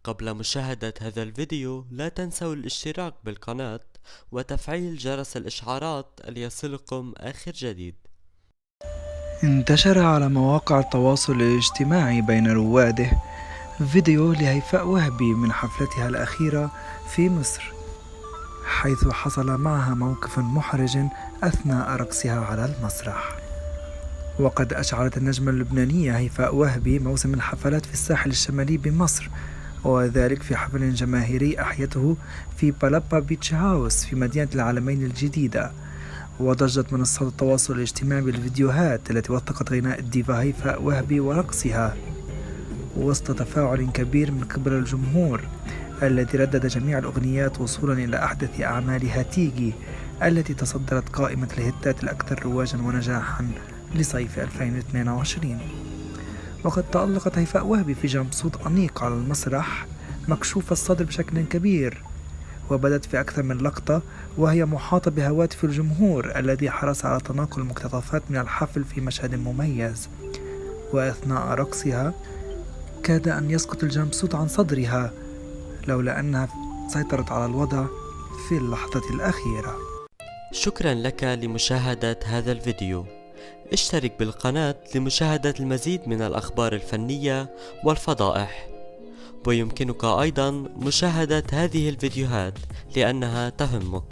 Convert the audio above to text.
قبل مشاهدة هذا الفيديو لا تنسوا الاشتراك بالقناة وتفعيل جرس الإشعارات ليصلكم آخر جديد. انتشر على مواقع التواصل الاجتماعي بين رواده فيديو لهيفاء وهبي من حفلتها الأخيرة في مصر، حيث حصل معها موقف محرج أثناء رقصها على المسرح. وقد أشعلت النجمة اللبنانية هيفاء وهبي موسم الحفلات في الساحل الشمالي بمصر، وذلك في حفل جماهيري أحيته في بالابا بيتش هاوس في مدينة العالمين الجديدة. وضجت منصات التواصل الاجتماعي بالفيديوهات التي وثقت غناء الديفا هيفاء وهبي ورقصها وسط تفاعل كبير من قبل الجمهور الذي ردد جميع الأغنيات وصولا إلى أحدث أعمالها تيجي التي تصدرت قائمة الهتات الأكثر رواجا ونجاحا لصيف 2022. وقد تألقت هيفاء وهبي في جمبسوت أنيق على المسرح مكشوف الصدر بشكل كبير، وبدت في أكثر من لقطة وهي محاطة بهواتف الجمهور الذي حرص على تناقل مقتطفات من الحفل في مشهد مميز. وأثناء رقصها كاد أن يسقط الجمبسوت عن صدرها لولا أنها سيطرت على الوضع في اللحظة الأخيرة. شكرا لك لمشاهدة هذا الفيديو. اشترك بالقناة لمشاهدة المزيد من الأخبار الفنية والفضائح، ويمكنك أيضا مشاهدة هذه الفيديوهات لأنها تهمك.